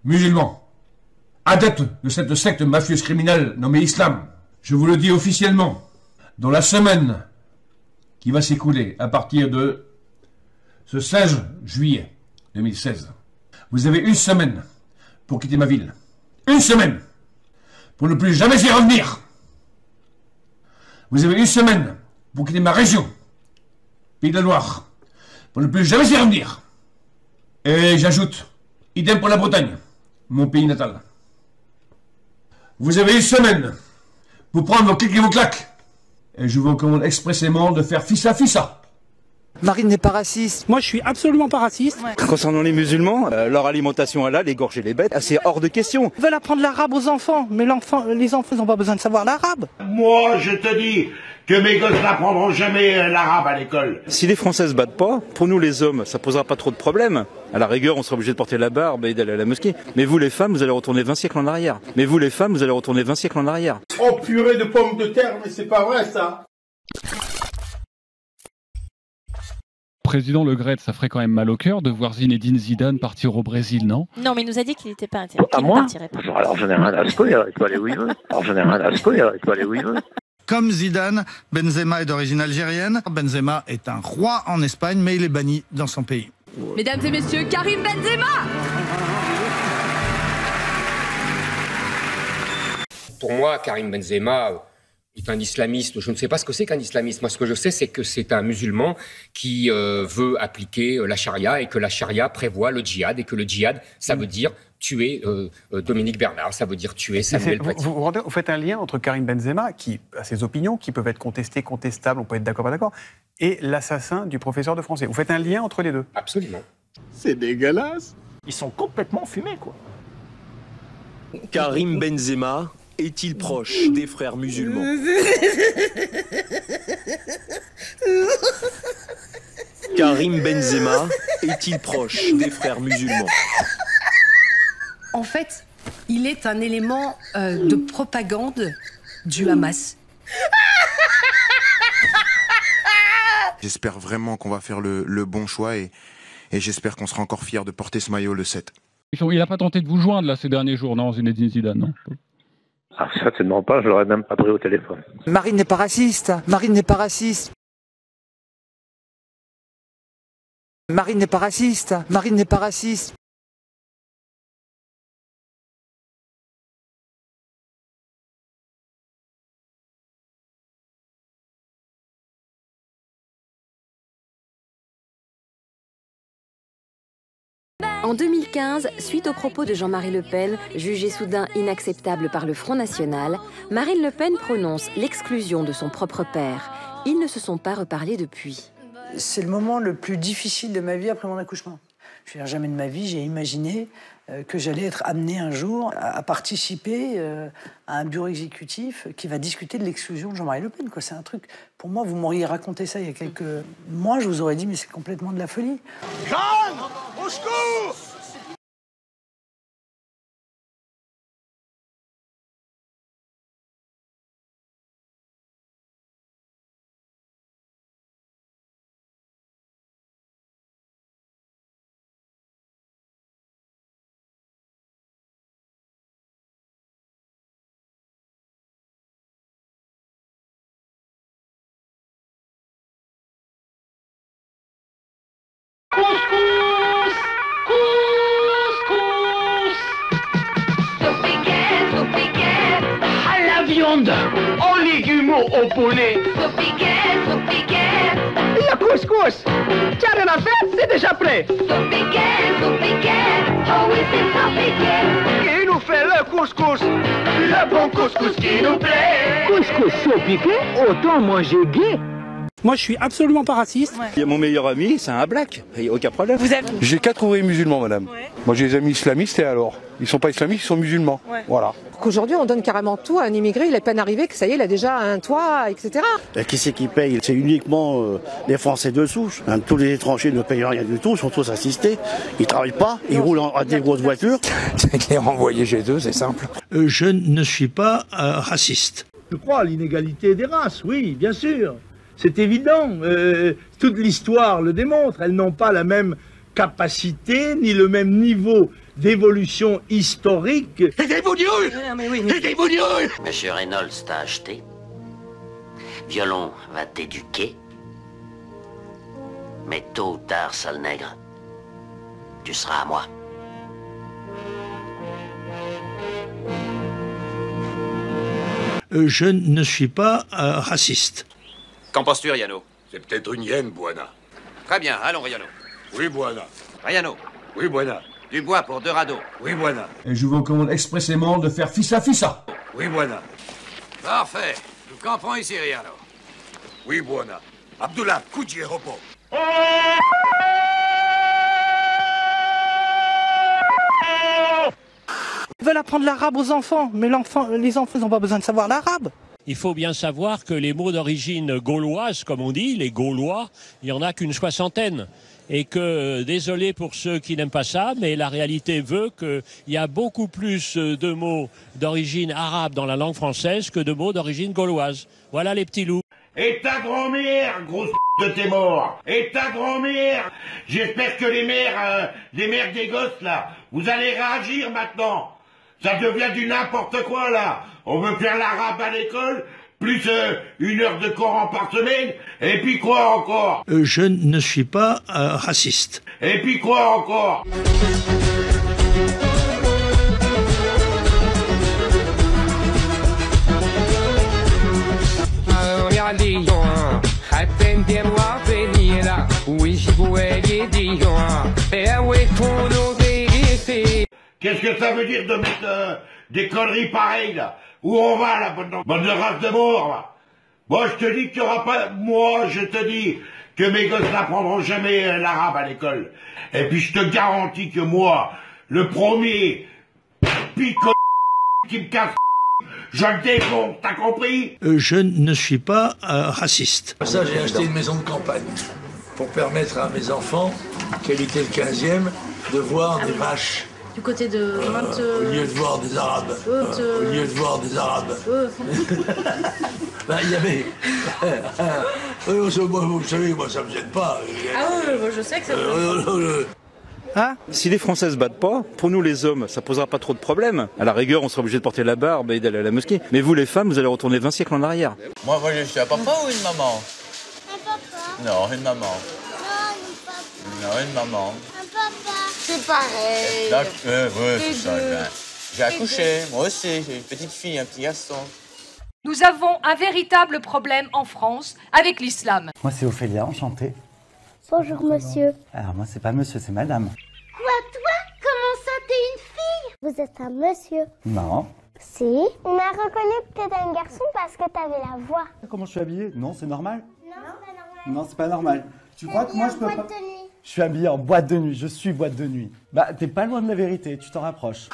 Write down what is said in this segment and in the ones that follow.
Musulmans, adeptes de cette secte mafieuse criminelle nommée Islam, je vous le dis officiellement, dans la semaine qui va s'écouler à partir de ce 16 juillet 2016, vous avez une semaine pour quitter ma ville. Une semaine pour ne plus jamais y revenir. Vous avez une semaine pour quitter ma région, Pays de la Loire, pour ne plus jamais y revenir. Et j'ajoute, idem pour la Bretagne, mon pays natal. Vous avez une semaine pour prendre vos clics et vos claques. Et je vous recommande expressément de faire fissa. Marine n'est pas raciste. Moi, je suis absolument pas raciste. Ouais. Concernant les musulmans, leur alimentation halal, égorger les bêtes, c'est hors de question. Ils veulent apprendre l'arabe aux enfants, mais les enfants n'ont pas besoin de savoir l'arabe. Moi, je te dis que mes gosses n'apprendront jamais l'arabe à l'école. Si les Français se battent pas, pour nous les hommes, ça posera pas trop de problèmes. À la rigueur, on sera obligé de porter la barbe et d'aller à la mosquée. Mais vous les femmes, vous allez retourner 20 siècles en arrière. Oh purée de pommes de terre, mais c'est pas vrai ça. Président Le Gret, ça ferait quand même mal au cœur de voir Zinedine Zidane partir au Brésil, non? Non, mais il nous a dit qu'il n'était pas intéressé. À moi? Alors j'en ai rien à secouer, il peut aller où il veut. Comme Zidane, Benzema est d'origine algérienne. Benzema est un roi en Espagne, mais il est banni dans son pays. Mesdames et messieurs, Karim Benzema! Pour moi, Karim Benzema est un islamiste. Je ne sais pas ce que c'est qu'un islamiste. Moi, ce que je sais, c'est que c'est un musulman qui veut appliquer la charia et que la charia prévoit le djihad et que le djihad, ça veut dire tuer Dominique Bernard, ça veut dire tuer Samuel Paty. Vous faites un lien entre Karim Benzema, qui a ses opinions, qui peuvent être contestées, contestables, on peut être d'accord, pas d'accord, et l'assassin du professeur de français. Vous faites un lien entre les deux? Absolument. C'est dégueulasse. Ils sont complètement fumés, quoi. Karim Benzema est-il proche des frères musulmans? Karim Benzema est-il proche des frères musulmans? En fait, il est un élément de propagande du Hamas. J'espère vraiment qu'on va faire le bon choix et j'espère qu'on sera encore fiers de porter ce maillot le 7. Il n'a pas tenté de vous joindre là ces derniers jours, non, Zinedine Zidane, non? Ah, certainement pas, je l'aurais même pas pris au téléphone. Marine n'est pas raciste. Marine n'est pas raciste. Marine n'est pas raciste. Marine n'est pas raciste. En 2015, suite aux propos de Jean-Marie Le Pen, jugés soudain inacceptables par le Front National, Marine Le Pen prononce l'exclusion de son propre père. Ils ne se sont pas reparlés depuis. C'est le moment le plus difficile de ma vie après mon accouchement. Je veux dire, jamais de ma vie, j'ai imaginé que j'allais être amené un jour à participer à un bureau exécutif qui va discuter de l'exclusion de Jean-Marie Le Pen. C'est un truc, pour moi, vous m'auriez raconté ça il y a quelques mois, je vous aurais dit, mais c'est complètement de la folie. Jeanne, au secours! Couscous! Couscous! Saupiquet, à la viande, aux légumes, au poulet. Saupiquet, le couscous! Tiens, rien à faire, c'est déjà prêt. Saupiquet, oh oui, c'est saupiquet. Qui nous fait le couscous? Le bon couscous qui nous plaît. Couscous saupiquet, autant manger gai. Moi, je suis absolument pas raciste. Ouais. Mon meilleur ami, c'est un black. Il n'y a aucun problème. J'ai 4 ouvriers musulmans, madame. Ouais. Moi, j'ai des amis islamistes et alors? Ils sont pas islamistes, ils sont musulmans. Ouais. Voilà. Qu'aujourd'hui, on donne carrément tout à un immigré, il est à peine arrivé, que ça y est, il a déjà un toit, etc. Et qui c'est qui paye? C'est uniquement les Français de souche. Tous les étrangers ne payent rien du tout, ils sont tous assistés. Ils travaillent pas, ils roulent à des grosses voitures. C'est les renvoyer chez eux, c'est simple. Je ne suis pas raciste. Je crois à l'inégalité des races, oui, bien sûr. C'est évident. Toute l'histoire le démontre. Elles n'ont pas la même capacité ni le même niveau d'évolution historique. Et des bougnoules. Et des bougnoules. Monsieur Reynolds t'a acheté. Violon va t'éduquer. Mais tôt ou tard, sale nègre, tu seras à moi. Je ne suis pas raciste. Qu'en penses-tu, Riano? C'est peut-être une hyène, Buana. Très bien, allons, Riano. Oui, Buana. Riano. Oui, Buana. Du bois pour 2 radeaux. Oui, Buana. Et je vous recommande expressément de faire fissa fissa. Oui, Buana. Parfait. Nous camperons ici, Riano. Oui, Buana. Abdullah, Kouji et repos. Ils veulent apprendre l'arabe aux enfants, mais les enfants n'ont pas besoin de savoir l'arabe. Il faut bien savoir que les mots d'origine gauloise, comme on dit, les Gaulois, il n'y en a qu'une 60aine. Et que, désolé pour ceux qui n'aiment pas ça, mais la réalité veut qu'il y a beaucoup plus de mots d'origine arabe dans la langue française que de mots d'origine gauloise. Voilà les petits loups. Et ta grand-mère, grosse de tes morts. Et ta grand-mère. J'espère que les mères des gosses, là, vous allez réagir maintenant. Ça devient du n'importe quoi, là. On veut faire l'arabe à l'école, plus 1 heure de Coran par semaine, et puis quoi encore? Je ne suis pas raciste. Et puis quoi encore? Qu'est-ce que ça veut dire de mettre des conneries pareilles, là? Où on va, là, bande de race de morts, là? Moi, je te dis qu'il n'y aura pas... Moi, je te dis que mes gosses n'apprendront jamais l'arabe à l'école. Et puis, je te garantis que moi, le premier pico qui me casse, je le défonce, t'as compris? Je ne suis pas raciste. Ça, j'ai acheté une maison de campagne pour permettre à mes enfants, qui habitaient le 15e, de voir des vaches. Du côté de au lieu de voir des Arabes. Au lieu de voir des Arabes. Ben, il y avait... vous savez, moi, ça me gêne pas. Ah oui, je sais que ça me Hein? Si les Français se battent pas, pour nous les hommes, ça posera pas trop de problèmes. À la rigueur, on sera obligé de porter la barbe et d'aller à la mosquée. Mais vous les femmes, vous allez retourner 20 siècles en arrière. Moi, je suis un papa ou une maman? Un papa. Non, une maman. Non, une papa. Non, une maman. Un papa. C'est pareil. Ouais, c'est ça. J'ai accouché, moi aussi, j'ai une petite fille, un petit garçon. Nous avons un véritable problème en France avec l'islam. Moi, c'est Ophélia, enchanté. Bonjour, monsieur. Alors, moi, c'est pas monsieur, c'est madame. Quoi, toi? Comment ça, t'es une fille? Vous êtes un monsieur. Non. Si. On a reconnu que t'étais un garçon parce que t'avais la voix. Comment je suis habillé? Non, c'est normal. Non, c'est pas normal. Non, c'est pas normal. Tu crois que moi, je peux pas... de nuit. Je suis habillé en boîte de nuit, je suis boîte de nuit. Bah, t'es pas loin de la vérité, tu t'en rapproches.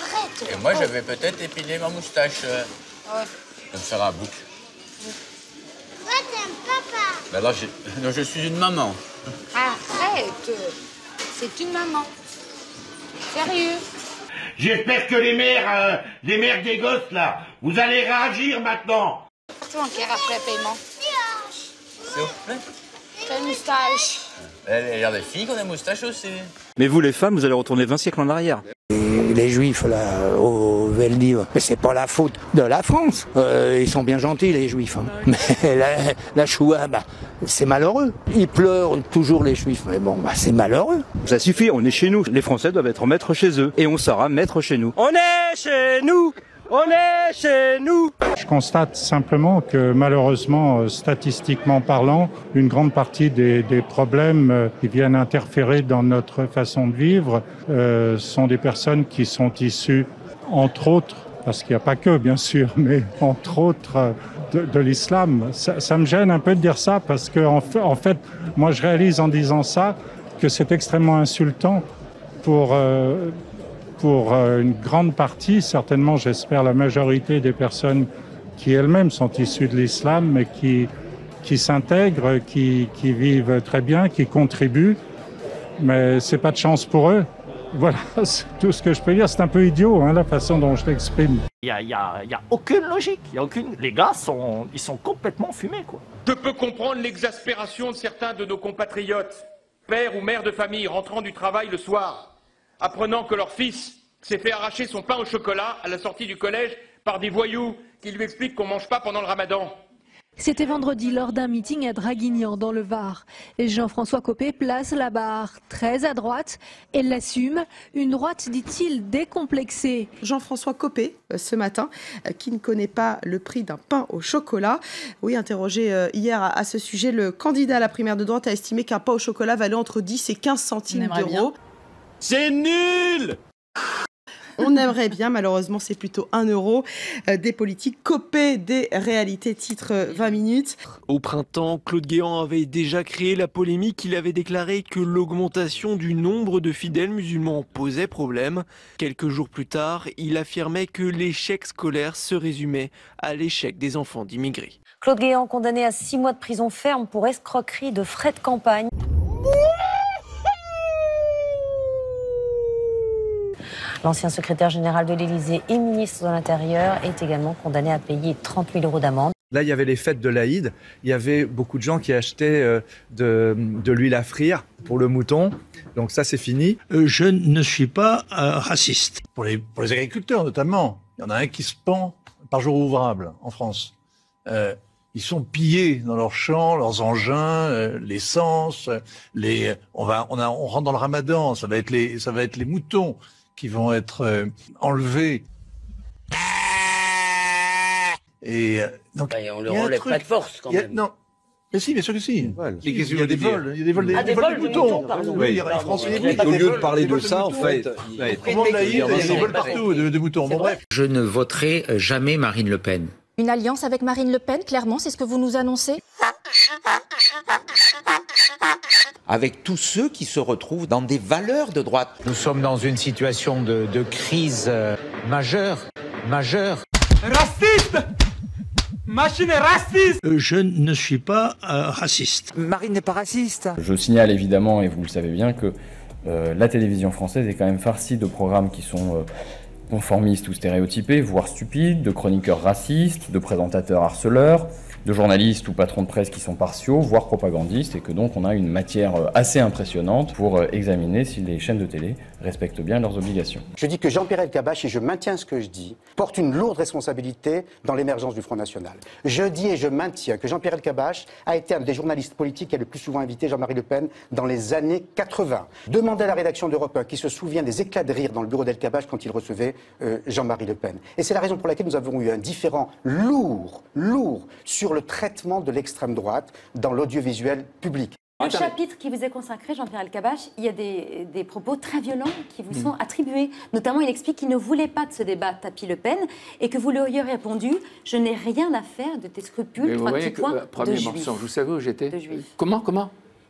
Arrête. Et moi, je vais peut-être épiler ma moustache. Ouais. Je me faire un bouc. Toi, t'es un papa. Ben là, non, je suis une maman. Arrête. C'est une maman. Sérieux. J'espère que les mères des gosses, là, vous allez réagir maintenant. C'est mon cœur après paiement. S'il vous plaît. T'as une moustache. Il y a des filles qui ont des moustaches aussi. Mais vous les femmes, vous allez retourner 20 siècles en arrière. Les Juifs, là, au Veldiv, mais c'est pas la faute de la France. Ils sont bien gentils, les Juifs. Hein. Mais la Shoah, bah, c'est malheureux. Ils pleurent toujours, les Juifs. Mais bon, bah, c'est malheureux. Ça suffit, on est chez nous. Les Français doivent être maîtres chez eux. Et on sera maîtres chez nous. On est chez nous. On est chez nous. Je constate simplement que malheureusement, statistiquement parlant, une grande partie des problèmes qui viennent interférer dans notre façon de vivre sont des personnes qui sont issues, entre autres, parce qu'il n'y a pas que bien sûr, mais entre autres de l'islam. Ça me gêne un peu de dire ça parce que en fait, moi je réalise en disant ça que c'est extrêmement insultant pour une grande partie, certainement j'espère la majorité des personnes qui elles-mêmes sont issues de l'islam, mais qui s'intègrent, qui vivent très bien, qui contribuent, mais c'est pas de chance pour eux. Voilà, c'est tout ce que je peux dire. C'est un peu idiot, hein, la façon dont je l'exprime. Il y a aucune logique. Les gars ils sont complètement fumés, quoi. Je peux comprendre l'exaspération de certains de nos compatriotes, pères ou mères de famille rentrant du travail le soir, apprenant que leur fils s'est fait arracher son pain au chocolat à la sortie du collège par des voyous qui lui expliquent qu'on ne mange pas pendant le ramadan. C'était vendredi lors d'un meeting à Draguignan dans le Var. Et Jean-François Copé place la barre très à droite et l'assume. Une droite, dit-il, décomplexée. Jean-François Copé, ce matin, qui ne connaît pas le prix d'un pain au chocolat. Oui, interrogé hier à ce sujet, le candidat à la primaire de droite a estimé qu'un pain au chocolat valait entre 10 et 15 centimes d'euros. C'est nul! On aimerait bien, malheureusement c'est plutôt 1 euro. Des politiques copées des réalités, titre 20 minutes. Au printemps, Claude Guéant avait déjà créé la polémique. Il avait déclaré que l'augmentation du nombre de fidèles musulmans posait problème. Quelques jours plus tard, il affirmait que l'échec scolaire se résumait à l'échec des enfants d'immigrés. Claude Guéant condamné à 6 mois de prison ferme pour escroquerie de frais de campagne. L'ancien secrétaire général de l'Élysée et ministre de l'Intérieur est également condamné à payer 30 000 euros d'amende. Là, il y avait les fêtes de l'Aïd. Il y avait beaucoup de gens qui achetaient de l'huile à frire pour le mouton. Donc ça, c'est fini. Je ne suis pas raciste. Pour les agriculteurs, notamment. Il y en a un qui se pend par jour ouvrable en France. Ils sont pillés dans leurs champs, leurs engins, l'essence. On rentre dans le ramadan. Ça va être les moutons qui vont être enlevés. Et donc, on leur enlève pas de force quand même. Non, mais si, bien sûr que si. Il y a des vols, des vols de moutons. Oui, les Français. Au lieu de parler de ça, en fait, il y a des vols partout de moutons. Bon bref. Je ne voterai jamais Marine Le Pen. Une alliance avec Marine Le Pen, clairement, c'est ce que vous nous annoncez? Avec tous ceux qui se retrouvent dans des valeurs de droite. Nous sommes dans une situation de crise majeure. Raciste! Machine est raciste! Je ne suis pas raciste. Marine n'est pas raciste. Je signale évidemment, et vous le savez bien, que la télévision française est quand même farcie de programmes qui sont conformistes ou stéréotypés, voire stupides, de chroniqueurs racistes, de présentateurs harceleurs, de journalistes ou patrons de presse qui sont partiaux, voire propagandistes, et que donc on a une matière assez impressionnante pour examiner si les chaînes de télé respectent bien leurs obligations. Je dis que Jean-Pierre Elkabbach, et je maintiens ce que je dis, porte une lourde responsabilité dans l'émergence du Front National. Je dis et je maintiens que Jean-Pierre Elkabbach a été un des journalistes politiques qui a le plus souvent invité Jean-Marie Le Pen dans les années 80. Demandez à la rédaction d'Europe 1 qui se souvient des éclats de rire dans le bureau d'Elkabbach quand il recevait Jean-Marie Le Pen. Et c'est la raison pour laquelle nous avons eu un différend lourd sur le traitement de l'extrême droite dans l'audiovisuel public. Le chapitre qui vous est consacré, Jean-Pierre Elkabbach, il y a des propos très violents qui vous sont attribués. Notamment, il explique qu'il ne voulait pas de ce débat Tapie-Le Pen et que vous lui auriez répondu « Je n'ai rien à faire de tes scrupules, trois petits points, de juif ». Vous savez où j'étais? Comment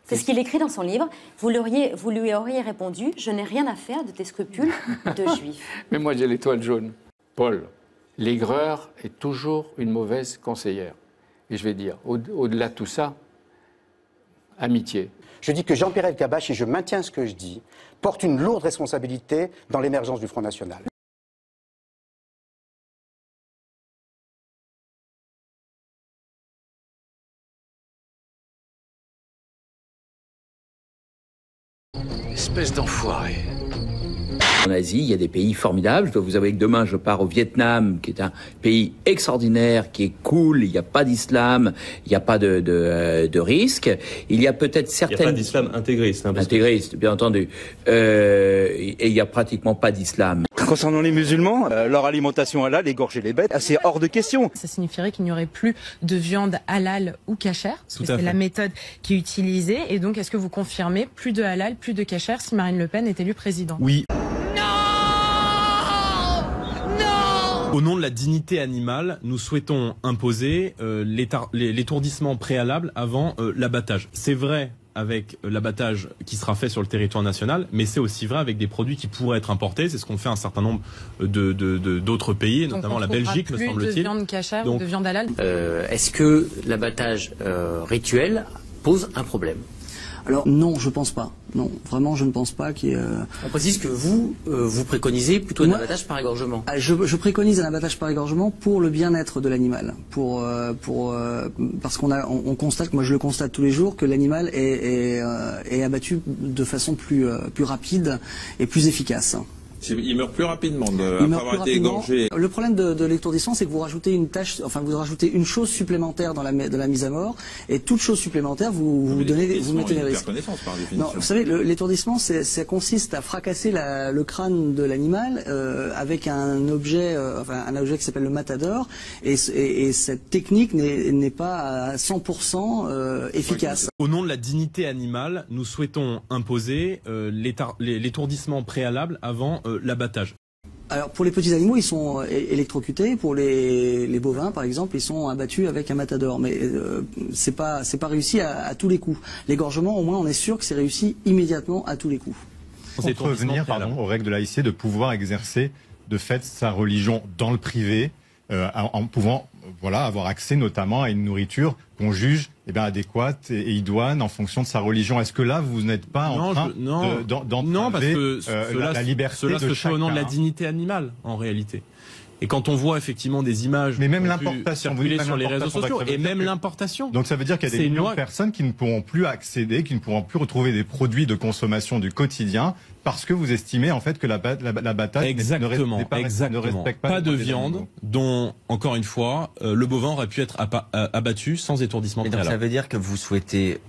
C'est ce qu'il écrit dans son livre. Vous lui auriez répondu « Je n'ai rien à faire de tes scrupules de juif ». Mais moi, j'ai l'étoile jaune. Paul, l'aigreur est toujours une mauvaise conseillère. Et je vais dire, au-delà de tout ça, amitié. Je dis que Jean-Pierre Elkabbach, et je maintiens ce que je dis, porte une lourde responsabilité dans l'émergence du Front National. Espèce d'enfoiré. En Asie, il y a des pays formidables. Je dois vous avouer que demain, je pars au Vietnam, qui est un pays extraordinaire, qui est cool. Il n'y a pas d'islam, il n'y a pas de risque. Il y a peut-être certaines... Il n'y a pas d'islam intégriste. Hein, intégriste, bien entendu. Et il n'y a pratiquement pas d'islam. Concernant les musulmans, leur alimentation halal, égorger les bêtes, c'est hors de question. Ça signifierait qu'il n'y aurait plus de viande halal ou cachère, parce que c'est la méthode qui est utilisée. Et donc, est-ce que vous confirmez plus de halal, plus de cachère si Marine Le Pen est élue présidente? Oui. Au nom de la dignité animale, nous souhaitons imposer l'étourdissement préalable avant l'abattage. C'est vrai avec l'abattage qui sera fait sur le territoire national, mais c'est aussi vrai avec des produits qui pourraient être importés. C'est ce qu'ont fait un certain nombre d'autres pays, notamment la Belgique, me semble-t-il. De viande cachère ou de viande halal. Est-ce que l'abattage rituel pose un problème? Alors non, je pense pas. Non, vraiment, je ne pense pas qu'il y ait... On précise que vous préconisez plutôt un abattage par égorgement. Je préconise un abattage par égorgement pour le bien-être de l'animal. Parce qu'on constate, moi je le constate tous les jours, que l'animal est abattu de façon plus rapide et plus efficace. Il meurt plus rapidement après avoir été égorgé. Le problème de l'étourdissement, c'est que vous rajoutez une chose supplémentaire dans la mise à mort, et toute chose supplémentaire, vous mettez des risques. Non, vous savez, l'étourdissement, ça consiste à fracasser le crâne de l'animal avec un objet qui s'appelle le matador, et cette technique n'est pas à 100% efficace. Au nom de la dignité animale, nous souhaitons imposer l'étourdissement préalable avant l'abattage. Alors pour les petits animaux, ils sont électrocutés. Pour les bovins, par exemple, ils sont abattus avec un matador. Mais c'est pas réussi à tous les coups. L'égorgement, au moins, on est sûr que c'est réussi immédiatement à tous les coups. Pour revenir aux règles de laïcité, de pouvoir exercer de fait sa religion dans le privé, en pouvant avoir accès notamment à une nourriture qu'on juge adéquate et idoine en fonction de sa religion. Est-ce que là, vous n'êtes pas en train d'entraver la liberté de chacun? Cela se fait au nom de la dignité animale, en réalité. Et quand on voit effectivement des images, mais même l'importation, sur les réseaux sociaux, et même l'importation. Donc ça veut dire qu'il y a des millions de personnes qui ne pourront plus accéder, qui ne pourront plus retrouver des produits de consommation du quotidien, parce que vous estimez en fait que l'abattage ne respecte pas de viande dont, encore une fois, le bovin aurait pu être abattu sans étourdissement préalable. Donc ça veut dire que vous souhaitez,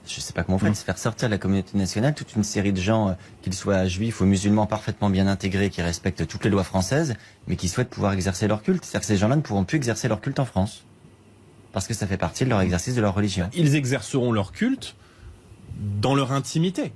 je ne sais pas comment vous faites, faire sortir de la communauté nationale toute une série de gens, qu'ils soient juifs ou musulmans, parfaitement bien intégrés, qui respectent toutes les lois françaises, mais qui souhaitent pouvoir exercer leur culte. C'est-à-dire que ces gens-là ne pourront plus exercer leur culte en France, parce que ça fait partie de leur exercice de leur religion. Ils exerceront leur culte dans leur intimité.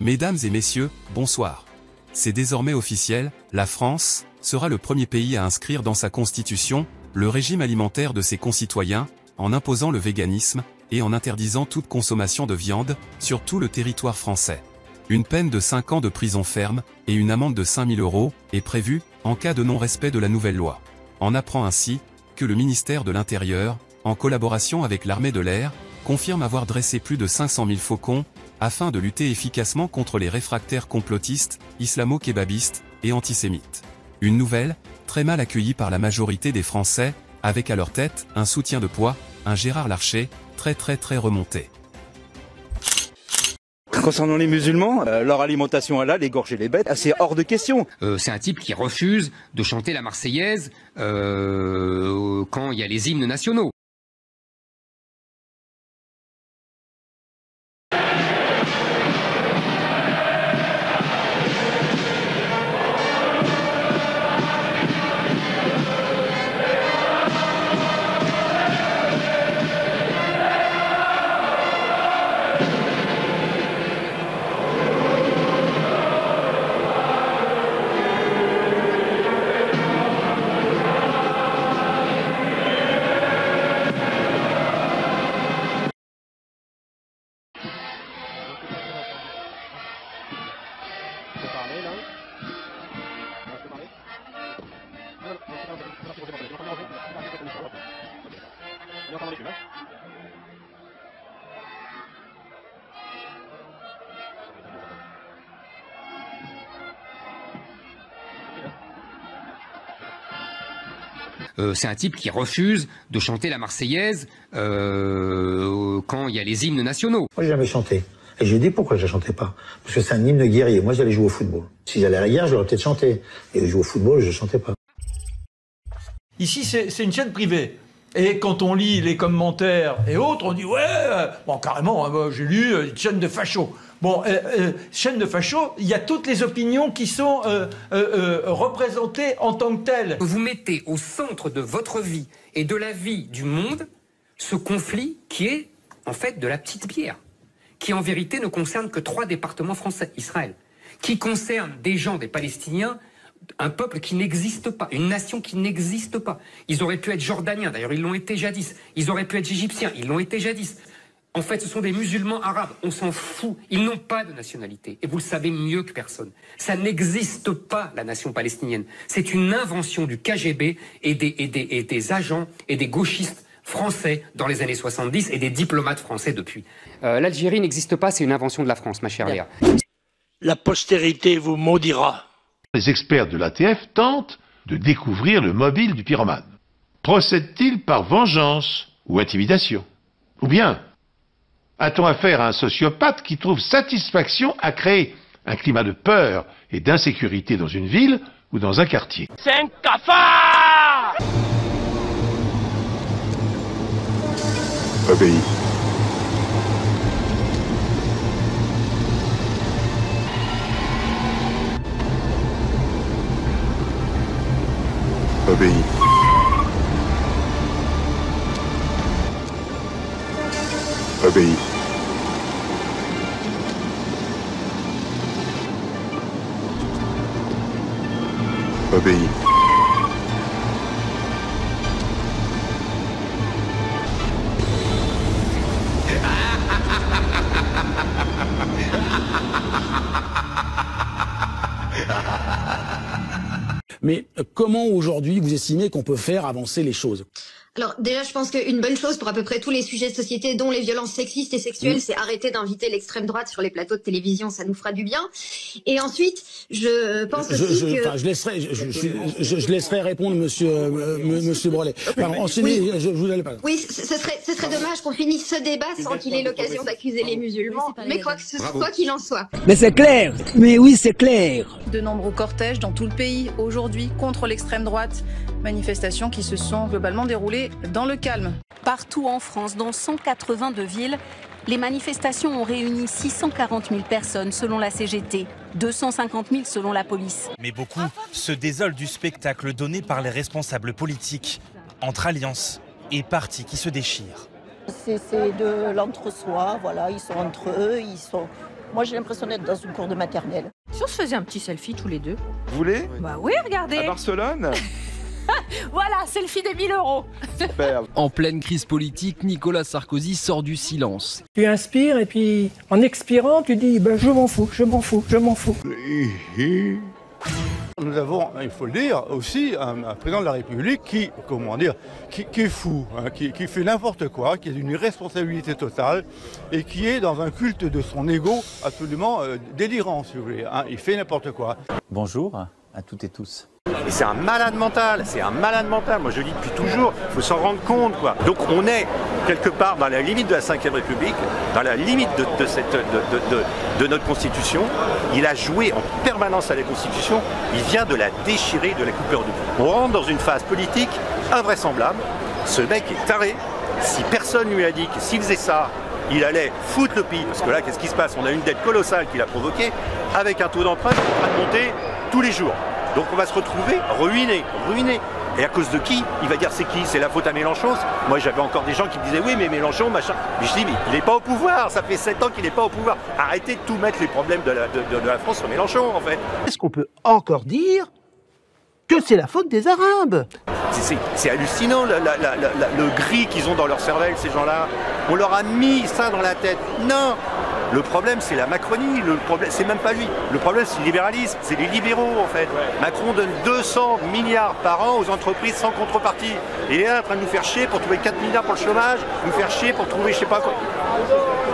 Mesdames et messieurs, bonsoir. C'est désormais officiel, la France sera le premier pays à inscrire dans sa constitution le régime alimentaire de ses concitoyens, en imposant le véganisme et en interdisant toute consommation de viande sur tout le territoire français. Une peine de 5 ans de prison ferme et une amende de 5 000 € est prévue en cas de non-respect de la nouvelle loi. On apprend ainsi que le ministère de l'Intérieur, en collaboration avec l'armée de l'air, confirme avoir dressé plus de 500 000 faucons afin de lutter efficacement contre les réfractaires complotistes, islamo-kébabistes et antisémites. Une nouvelle, très mal accueillie par la majorité des Français, avec à leur tête un soutien de poids, un Gérard Larcher, très remonté. Concernant les musulmans, leur alimentation halal, égorger les bêtes, c'est hors de question. C'est un type qui refuse de chanter la Marseillaise quand il y a les hymnes nationaux. C'est un type qui refuse de chanter la Marseillaise quand il y a les hymnes nationaux. Moi, j'ai jamais chanté. Et j'ai dit pourquoi je ne chantais pas. Parce que c'est un hymne guerrier. Moi, j'allais jouer au football. Si j'allais à la guerre, j'aurais peut-être chanté. Et jouer au football, je ne chantais pas. Ici, c'est une chaîne privée. Et quand on lit les commentaires et autres, on dit ouais, bon carrément, j'ai lu une chaîne de fachos. Bon, chaîne de fachos, il y a toutes les opinions qui sont représentées en tant que telles. Vous mettez au centre de votre vie et de la vie du monde ce conflit qui est en fait de la petite bière, qui en vérité ne concerne que 3 départements français, Israël, qui concerne des gens, des Palestiniens, un peuple qui n'existe pas, une nation qui n'existe pas. Ils auraient pu être jordaniens, d'ailleurs ils l'ont été jadis. Ils auraient pu être égyptiens, ils l'ont été jadis. En fait, ce sont des musulmans arabes, on s'en fout. Ils n'ont pas de nationalité, et vous le savez mieux que personne. Ça n'existe pas, la nation palestinienne. C'est une invention du KGB et des agents et des gauchistes français dans les années 70 et des diplomates français depuis. L'Algérie n'existe pas, c'est une invention de la France, ma chère Léa. La postérité vous maudira. Les experts de l'ATF tentent de découvrir le mobile du pyromane. Procède-t-il par vengeance ou intimidation? Ou bien a-t-on affaire à un sociopathe qui trouve satisfaction à créer un climat de peur et d'insécurité dans une ville ou dans un quartier? C'est un cafard! Obéis. Obéis. Obéis. Obéis. Mais comment aujourd'hui vous estimez qu'on peut faire avancer les choses? Alors déjà, je pense qu'une bonne chose pour à peu près tous les sujets de société, dont les violences sexistes et sexuelles, c'est arrêter d'inviter l'extrême droite sur les plateaux de télévision, ça nous fera du bien. Et ensuite, je pense aussi que... Je laisserai répondre Monsieur Brelet. Enfin, enchaînez, oui. Je vous allez pas. Oui, ce serait dommage qu'on finisse ce débat sans qu'il ait l'occasion d'accuser les musulmans, mais quoi qu'il en soit. Mais c'est clair. Mais oui, c'est clair. De nombreux cortèges dans tout le pays aujourd'hui contre l'extrême droite, manifestations qui se sont globalement déroulées dans le calme. Partout en France, dans 182 villes, les manifestations ont réuni 640 000 personnes selon la CGT, 250 000 selon la police. Mais beaucoup se désolent du spectacle donné par les responsables politiques, entre alliances et partis qui se déchirent. C'est de l'entre-soi, voilà, ils sont entre eux, Moi j'ai l'impression d'être dans une cour de maternelle. Si on se faisait un petit selfie tous les deux? Vous voulez? Bah oui, regardez. À Barcelone? Voilà, selfie des 1000 €. Super. En pleine crise politique, Nicolas Sarkozy sort du silence. Tu inspires et puis en expirant, tu dis je m'en fous, je m'en fous, je m'en fous. Nous avons, il faut le dire, aussi un président de la République qui est fou, hein, qui fait n'importe quoi, qui a une irresponsabilité totale et qui est dans un culte de son ego absolument délirant, si vous voulez. Hein, il fait n'importe quoi. Bonjour à toutes et tous. Et c'est un malade mental, Moi je le dis depuis toujours, il faut s'en rendre compte, quoi. Donc on est quelque part dans la limite de la Ve République, dans la limite de notre Constitution. Il a joué en permanence à la Constitution, il vient de la déchirer, de la couper en deux. On rentre dans une phase politique invraisemblable. Ce mec est taré. Si personne lui a dit que s'il faisait ça, il allait foutre le pays, parce que là, qu'est-ce qui se passe? On a une dette colossale qu'il a provoquée, avec un taux d'emprunt qui est en train de monter tous les jours. Donc on va se retrouver ruiné. Et à cause de qui? Il va dire c'est qui? C'est la faute à Mélenchon? Moi j'avais encore des gens qui me disaient oui mais Mélenchon machin. Mais je dis mais il n'est pas au pouvoir, ça fait 7 ans qu'il n'est pas au pouvoir. Arrêtez de tout mettre les problèmes de la France sur Mélenchon en fait. Est-ce qu'on peut encore dire que c'est la faute des Arabes? C'est hallucinant le gris qu'ils ont dans leur cervelle ces gens-là. On leur a mis ça dans la tête. Non! Le problème, c'est la Macronie. Le problème, c'est même pas lui. Le problème, c'est le libéralisme. C'est les libéraux, en fait. Macron donne 200 milliards par an aux entreprises sans contrepartie. Et il est là en train de nous faire chier pour trouver 4 milliards pour le chômage, nous faire chier pour trouver je sais pas quoi.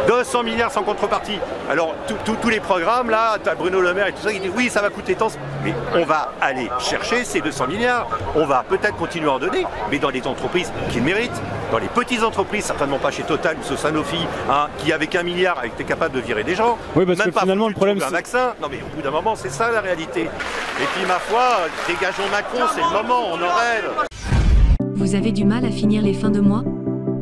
200 milliards sans contrepartie. Alors, tous les programmes, là, t'as Bruno Le Maire et tout ça, qui dit oui, ça va coûter tant. Mais on va aller chercher ces 200 milliards. On va peut-être continuer à en donner, mais dans des entreprises qui le méritent. Dans les petites entreprises, certainement pas chez Total ou Sanofi, hein, qui avec 1 milliard étaient capables de virer des gens. Oui, parce même que pas finalement, le problème, c'est un vaccin. Non, mais au bout d'un moment, c'est ça la réalité. Et puis, ma foi, dégageons Macron, c'est le moment, on en rêve. Vous avez du mal à finir les fins de mois?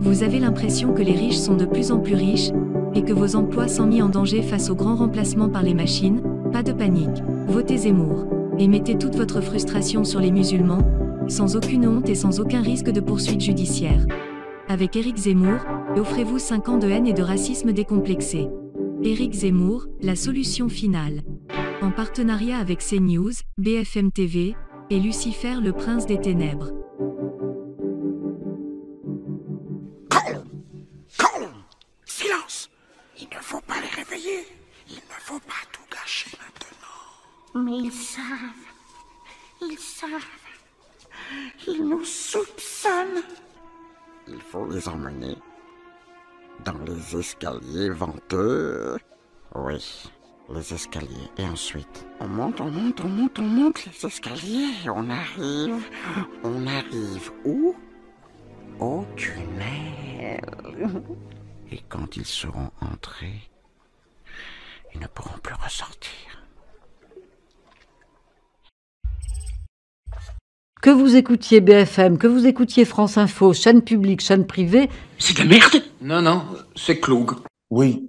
Vous avez l'impression que les riches sont de plus en plus riches et que vos emplois sont mis en danger face au grand remplacement par les machines? Pas de panique. Votez Zemmour. Et mettez toute votre frustration sur les musulmans, sans aucune honte et sans aucun risque de poursuite judiciaire. Avec Éric Zemmour, offrez-vous 5 ans de haine et de racisme décomplexé. Éric Zemmour, la solution finale. En partenariat avec CNews, BFM TV et Lucifer le prince des ténèbres. Calme! Silence! Il ne faut pas les réveiller. Il ne faut pas tout gâcher maintenant. Mais ils savent. Ils nous soupçonnent. il faut les emmener dans les escaliers venteux. Oui, les escaliers. Et ensuite, on monte les escaliers. On arrive où? Au tunnel. Et quand ils seront entrés, ils ne pourront plus ressortir. Que vous écoutiez BFM, que vous écoutiez France Info, chaîne publique, chaîne privée... C'est de la merde. Non, c'est Cloug. Oui.